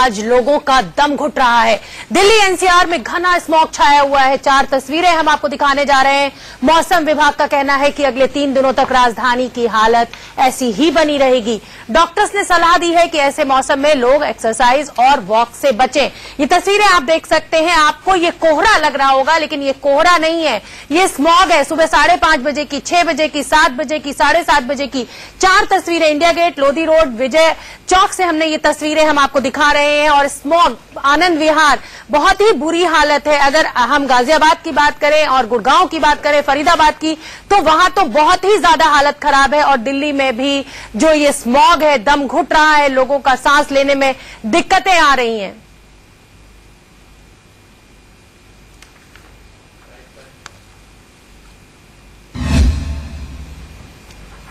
आज लोगों का दम घुट रहा है। दिल्ली एनसीआर में घना स्मॉग छाया हुआ है। 4 तस्वीरें हम आपको दिखाने जा रहे हैं। मौसम विभाग का कहना है कि अगले 3 दिनों तक राजधानी की हालत ऐसी ही बनी रहेगी। डॉक्टर्स ने सलाह दी है कि ऐसे मौसम में लोग एक्सरसाइज और वॉक से बचें। ये तस्वीरें आप देख सकते हैं। आपको ये कोहरा लग रहा होगा, लेकिन ये कोहरा नहीं है, ये स्मॉग है। सुबह 5:30 बजे की, 6 बजे की, 7 बजे की, 7:30 बजे की 4 तस्वीरें India gate, Lodhi road, Vijay Chowk से हमने ये तस्वीरें हम आपको दिखा रहे हैं। और स्मॉग, आनंद विहार, बहुत ही बुरी हालत है। अगर हम गाजियाबाद की बात करें और गुड़गांव की बात करें, फरीदाबाद की, तो वहां तो बहुत ही ज्यादा हालत खराब है। और दिल्ली में भी जो ये स्मॉग है, दम घुट रहा है, लोगों का सांस लेने में दिक्कतें आ रही हैं।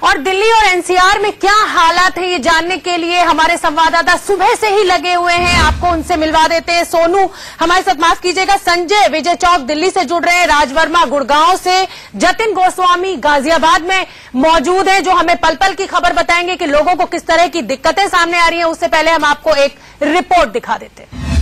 और दिल्ली और एनसीआर में क्या हालात है, ये जानने के लिए हमारे संवाददाता सुबह से ही लगे हुए हैं। आपको उनसे मिलवा देते हैं। सोनू हमारे साथ, माफ कीजिएगा, संजय विजय चौक दिल्ली से जुड़ रहे हैं, राजवर्मा गुड़गांव से, जतिन गोस्वामी गाजियाबाद में मौजूद है, जो हमें पल पल की खबर बताएंगे कि लोगों को किस तरह की दिक्कतें सामने आ रही हैं। उससे पहले हम आपको एक रिपोर्ट दिखा देते हैं।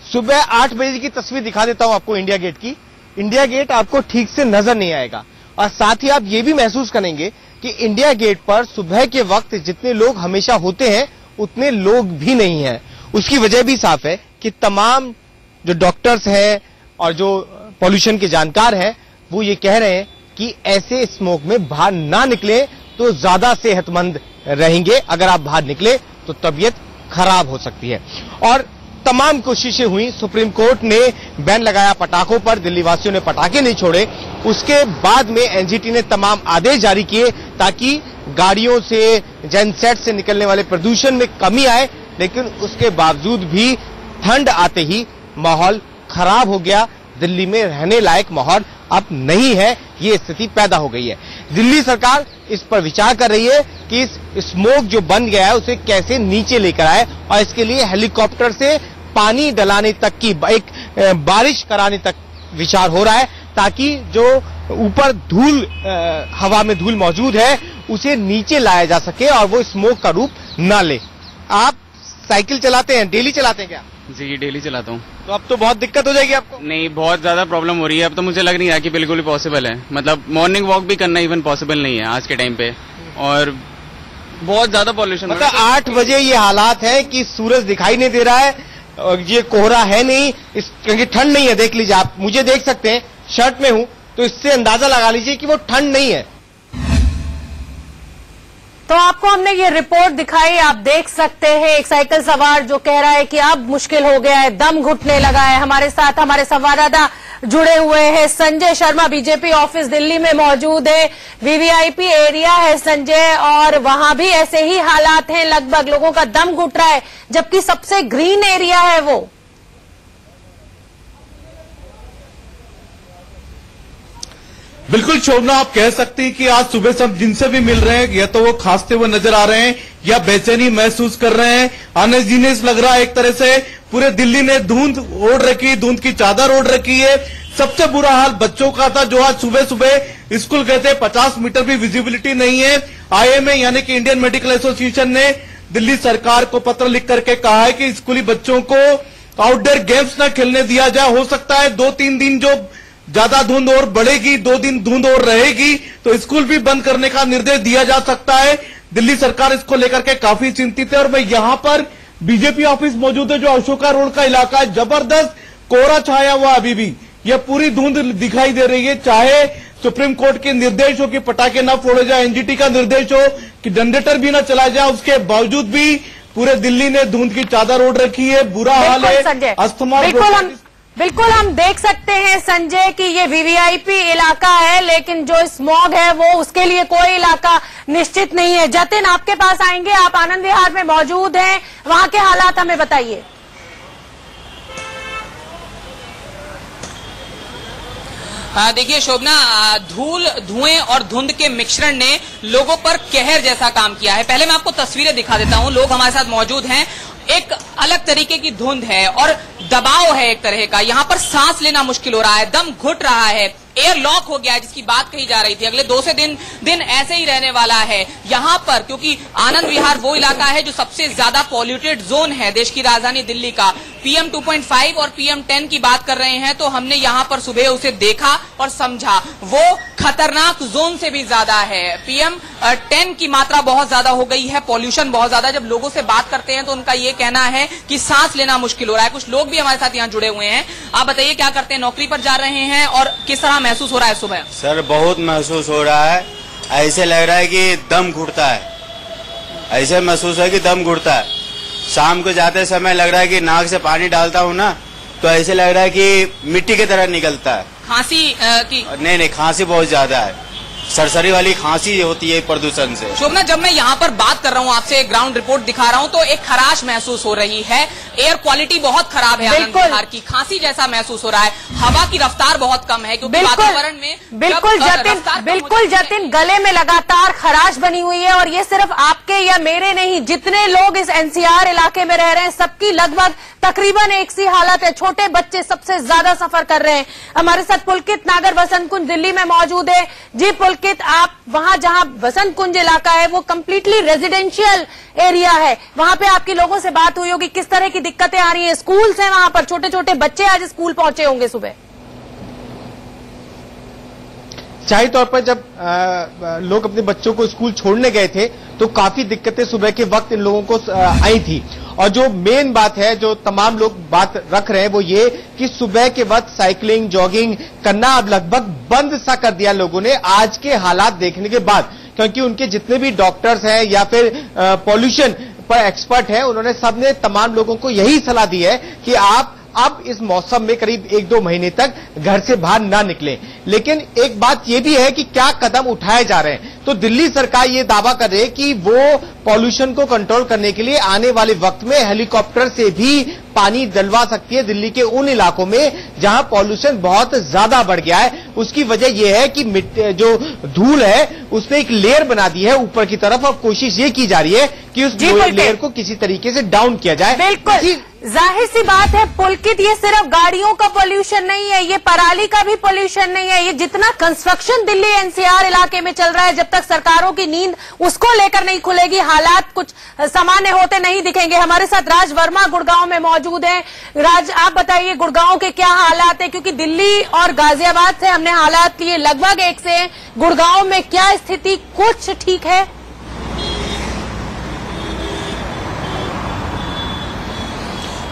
सुबह 8 बजे की तस्वीर दिखा देता हूं आपको इंडिया गेट की। इंडिया गेट आपको ठीक से नजर नहीं आएगा और साथ ही आप ये भी महसूस करेंगे कि इंडिया गेट पर सुबह के वक्त जितने लोग हमेशा होते हैं उतने लोग भी नहीं हैं। उसकी वजह भी साफ है कि तमाम जो डॉक्टर्स हैं और जो पॉल्यूशन के जानकार हैं वो ये कह रहे हैं कि ऐसे स्मोक में बाहर ना निकले तो ज्यादा सेहतमंद रहेंगे। अगर आप बाहर निकले तो तबीयत खराब हो सकती है। और तमाम कोशिशें हुई, सुप्रीम कोर्ट ने बैन लगाया पटाखों पर, दिल्ली वासियों ने पटाखे नहीं छोड़े। उसके बाद में एनजीटी ने तमाम आदेश जारी किए ताकि गाड़ियों से, जेनसेट से निकलने वाले प्रदूषण में कमी आए। लेकिन उसके बावजूद भी ठंड आते ही माहौल खराब हो गया। दिल्ली में रहने लायक माहौल अब नहीं है, ये स्थिति पैदा हो गई है। दिल्ली सरकार इस पर विचार कर रही है कि इस स्मोक जो बन गया है उसे कैसे नीचे लेकर आए और इसके लिए हेलीकॉप्टर से पानी डलाने तक की, एक बारिश कराने तक विचार हो रहा है ताकि जो ऊपर धूल, हवा में धूल मौजूद है उसे नीचे लाया जा सके और वो स्मोक का रूप ना ले। आप साइकिल चलाते हैं, डेली चलाते हैं क्या? जी डेली चलाता हूँ। तो अब तो बहुत दिक्कत हो जाएगी आपको। नहीं, बहुत ज्यादा प्रॉब्लम हो रही है। अब तो मुझे लग नहीं रहा कि बिल्कुल भी पॉसिबल है। मतलब मॉर्निंग वॉक भी करना इवन पॉसिबल नहीं है आज के टाइम पे। और बहुत ज्यादा पॉल्यूशन, मतलब 8 बजे ये हालात है कि सूरज दिखाई नहीं दे रहा है और ये कोहरा है नहीं, क्योंकि ठंड नहीं है। देख लीजिए, आप मुझे देख सकते हैं, शर्ट में हूं, तो इससे अंदाजा लगा लीजिए कि वो ठंड नहीं है। तो आपको हमने ये रिपोर्ट दिखाई, आप देख सकते हैं। एक साइकिल सवार जो कह रहा है कि अब मुश्किल हो गया है, दम घुटने लगा है। हमारे साथ हमारे संवाददाता जुड़े हुए हैं। संजय शर्मा बीजेपी ऑफिस दिल्ली में मौजूद है, वीवीआईपी एरिया है संजय, और वहां भी ऐसे ही हालात हैं, लगभग लोगों का दम घुट रहा है, जबकि सबसे ग्रीन एरिया है वो। बिल्कुल शोभना, आप कह सकते हैं कि आज सुबह से हम जिनसे भी मिल रहे हैं या तो वो खांसते हुए नजर आ रहे हैं या बेचैनी महसूस कर रहे हैं। अनहाइजीनियस लग रहा है एक तरह से। पूरे दिल्ली ने धुंध ओढ़ रखी, धुंध की चादर ओढ़ रखी है। सबसे बुरा हाल बच्चों का था जो आज सुबह सुबह स्कूल गए थे। 50 मीटर भी विजिबिलिटी नहीं है। आईएमए यानी कि इंडियन मेडिकल एसोसिएशन ने दिल्ली सरकार को पत्र लिख करके कहा है कि स्कूली बच्चों को आउटडोर गेम्स न खेलने दिया जाए। हो सकता है 2-3 दिन जो ज्यादा धुंध और बढ़ेगी, 2 दिन धुंध और रहेगी तो स्कूल भी बंद करने का निर्देश दिया जा सकता है। दिल्ली सरकार इसको लेकर के काफी चिंतित है। और मैं यहाँ पर बीजेपी ऑफिस मौजूद है, जो अशोका रोड का इलाका है। जबरदस्त कोहरा छाया हुआ, अभी भी यह पूरी धुंध दिखाई दे रही है। चाहे सुप्रीम कोर्ट के निर्देश हो कि पटाखे न फोड़े जाए, एनजीटी का निर्देश हो कि जनरेटर भी न चलाया जाए, उसके बावजूद भी पूरे दिल्ली ने धुंध की चादर ओढ़ रखी है। बुरा हाल है। अस्थमा, बिल्कुल हम देख सकते हैं संजय कि ये वीवीआईपी इलाका है, लेकिन जो स्मॉग है वो उसके लिए कोई इलाका निश्चित नहीं है। जतिन, आपके पास आएंगे, आप आनंद विहार में मौजूद हैं, वहां के हालात हमें बताइए। देखिए शोभना, धूल, धुएं और धुंध के मिश्रण ने लोगों पर कहर जैसा काम किया है। पहले मैं आपको तस्वीरें दिखा देता हूं। लोग हमारे साथ मौजूद हैं। एक अलग तरीके की धुंध है और दबाव है एक तरह का। यहाँ पर सांस लेना मुश्किल हो रहा है, दम घुट रहा है। एयर लॉक हो गया है, जिसकी बात कही जा रही थी। अगले 2 से दिन ऐसे ही रहने वाला है यहाँ पर, क्योंकि आनंद विहार वो इलाका है जो सबसे ज्यादा पॉल्यूटेड जोन है देश की राजधानी दिल्ली का। PM 2.5 और PM 10 की बात कर रहे हैं, तो हमने यहाँ पर सुबह उसे देखा और समझा, वो खतरनाक जोन से भी ज्यादा है। PM 10 की मात्रा बहुत ज्यादा हो गई है, पॉल्यूशन बहुत ज्यादा। जब लोगों से बात करते हैं तो उनका ये कहना है कि सांस लेना मुश्किल हो रहा है। कुछ लोग भी हमारे साथ यहाँ जुड़े हुए हैं। आप बताइए, क्या करते हैं, नौकरी पर जा रहे हैं, और किस तरह महसूस हो रहा है सुबह? सर बहुत महसूस हो रहा है, ऐसे लग रहा है कि दम घुटता है, ऐसे महसूस है कि दम घुटता है। शाम को जाते समय लग रहा है कि नाक से पानी डालता हूँ ना, तो ऐसे लग रहा है कि मिट्टी की तरह निकलता है। खांसी की? नहीं, खांसी बहुत ज्यादा है, सरसरी वाली खांसी होती है प्रदूषण से। शोभना, जब मैं यहाँ पर बात कर रहा हूँ आपसे, ग्राउंड रिपोर्ट दिखा रहा हूँ, तो एक खराश महसूस हो रही है। एयर क्वालिटी बहुत खराब है आनंद विहार की, खांसी जैसा महसूस हो रहा है। हवा की रफ्तार बहुत कम है, क्योंकि वातावरण में बिल्कुल जतिन, गले में लगातार खराश बनी हुई है। और ये सिर्फ आपके या मेरे नहीं, जितने लोग इस NCR इलाके में रह रहे हैं, सबकी लगभग तकरीबन एक सी हालत है। छोटे बच्चे सबसे ज्यादा सफर कर रहे हैं। हमारे साथ पुलकित नागर वसंत कुंज दिल्ली में मौजूद है। जी पुलकित, आप वहां जहां वसंत कुंज इलाका है वो कंप्लीटली रेजिडेंशियल एरिया है, वहां पे आपकी लोगों से बात हुई होगी, किस तरह की दिक्कतें आ रही हैं? स्कूल्स हैं वहां पर, छोटे छोटे बच्चे आज स्कूल पहुंचे होंगे सुबह। जाहिर तौर पर जब लोग अपने बच्चों को स्कूल छोड़ने गए थे तो काफी दिक्कतें सुबह के वक्त इन लोगों को आई थी। और जो मेन बात है, जो तमाम लोग बात रख रहे हैं, वो ये कि सुबह के वक्त साइकिलिंग, जॉगिंग करना अब लगभग बंद सा कर दिया लोगों ने आज के हालात देखने के बाद, क्योंकि उनके जितने भी डॉक्टर्स हैं या फिर पॉल्यूशन पर एक्सपर्ट हैं, उन्होंने सबने तमाम लोगों को यही सलाह दी है कि आप अब इस मौसम में करीब 1-2 महीने तक घर से बाहर ना निकलें। लेकिन एक बात यह भी है कि क्या कदम उठाए जा रहे हैं। तो दिल्ली सरकार ये दावा कर रही है कि वो पॉल्यूशन को कंट्रोल करने के लिए आने वाले वक्त में हेलीकॉप्टर से भी पानी डलवा सकती है दिल्ली के उन इलाकों में जहां पॉल्यूशन बहुत ज्यादा बढ़ गया है। उसकी वजह यह है कि जो धूल है उसने एक लेयर बना दी है ऊपर की तरफ, और कोशिश ये की जा रही है कि उस लेयर को किसी तरीके से डाउन किया जाए। बिल्कुल जाहिर सी बात है पुलकित, ये सिर्फ गाड़ियों का पोल्यूशन नहीं है, ये पराली का भी पोल्यूशन नहीं है। ये जितना कंस्ट्रक्शन दिल्ली NCR इलाके में चल रहा है, जब तक सरकारों की नींद उसको लेकर नहीं खुलेगी, हालात कुछ सामान्य होते नहीं दिखेंगे। हमारे साथ राज वर्मा गुड़गांव में मौजूद हैं। राज, आप बताइए गुड़गांव के क्या हालात है, क्योंकि दिल्ली और गाजियाबाद से हमने हालात लिए लगभग एक से, गुड़गांव में क्या स्थिति, कुछ ठीक है?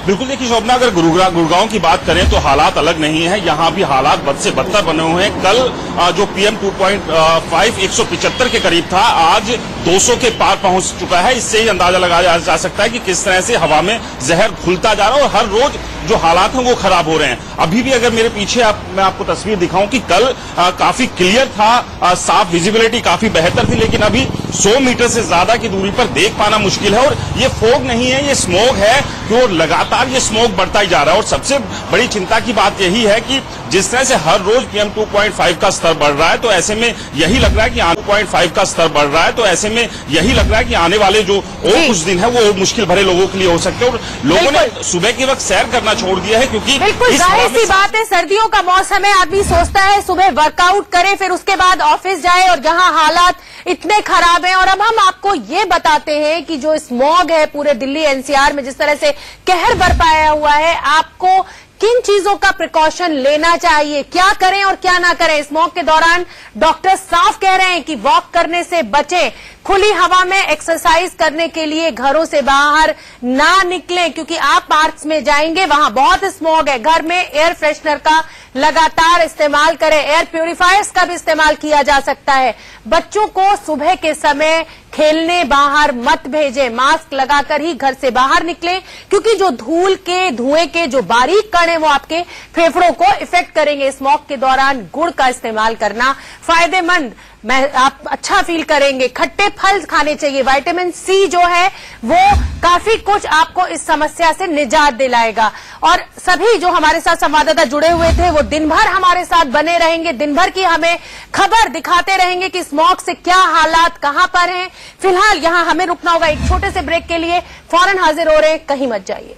बिल्कुल, देखिए शोभना, अगर गुड़गांव की बात करें तो हालात अलग नहीं है। यहाँ भी हालात बद से बदतर बने हुए हैं। कल जो PM 2.5 175 के करीब था, आज 200 के पार पहुंच चुका है। इससे ही अंदाजा लगाया जा सकता है कि किस तरह से हवा में जहर घुलता जा रहा है और हर रोज जो हालात हैं वो खराब हो रहे हैं। अभी भी अगर मेरे पीछे मैं आपको तस्वीर दिखाऊं कि कल काफी क्लियर था, साफ विजिबिलिटी काफी बेहतर थी, लेकिन अभी 100 मीटर से ज्यादा की दूरी पर देख पाना मुश्किल है। और ये फोग नहीं है, ये स्मोक है, जो लगातार ये स्मोक बढ़ता ही जा रहा है। और सबसे बड़ी चिंता की बात यही है कि जिस तरह से हर रोज PM 2.5 का स्तर बढ़ रहा है, तो ऐसे में यही लग रहा है कि 2.5 का स्तर बढ़ रहा है, तो ऐसे में यही लग रहा है कि आने वाले जो और कुछ दिन है वो मुश्किल भरे लोगों के लिए हो सकते हैं। और लोगों ने सुबह के वक्त सैर करना छोड़ दिया है, क्योंकि बिल्कुल जाहिर सी बात है, सर्दियों का मौसम है, आदमी सोचता है सुबह वर्कआउट करे, फिर उसके बाद ऑफिस जाए, और यहाँ हालात इतने खराब हैं। और अब हम आपको ये बताते हैं कि जो स्मॉग है पूरे दिल्ली NCR में जिस तरह से कहर बरपाया हुआ है, आपको किन चीजों का प्रिकॉशन लेना चाहिए, क्या करें और क्या ना करें। स्मॉग के दौरान डॉक्टर साफ कह रहे हैं कि वॉक करने से बचें, खुली हवा में एक्सरसाइज करने के लिए घरों से बाहर ना निकलें, क्योंकि आप पार्क्स में जाएंगे वहां बहुत स्मॉग है। घर में एयर फ्रेशनर का लगातार इस्तेमाल करें, एयर प्यूरिफायर्स का भी इस्तेमाल किया जा सकता है। बच्चों को सुबह के समय खेलने बाहर मत भेजें, मास्क लगाकर ही घर से बाहर निकलें, क्योंकि जो धूल के धुएं के जो बारीक कण हैं वो आपके फेफड़ों को इफेक्ट करेंगे। स्मॉग के दौरान गुड़ का इस्तेमाल करना फायदेमंद, आप अच्छा फील करेंगे। खट्टे फल खाने चाहिए, विटामिन C जो है वो काफी कुछ आपको इस समस्या से निजात दिलाएगा। और सभी जो हमारे साथ संवाददाता जुड़े हुए थे वो दिन भर हमारे साथ बने रहेंगे, दिन भर की हमें खबर दिखाते रहेंगे कि स्मॉग से क्या हालात कहां पर हैं। फिलहाल यहां हमें रुकना होगा एक छोटे से ब्रेक के लिए, फौरन हाजिर हो रहे हैं, कहीं मत जाइए।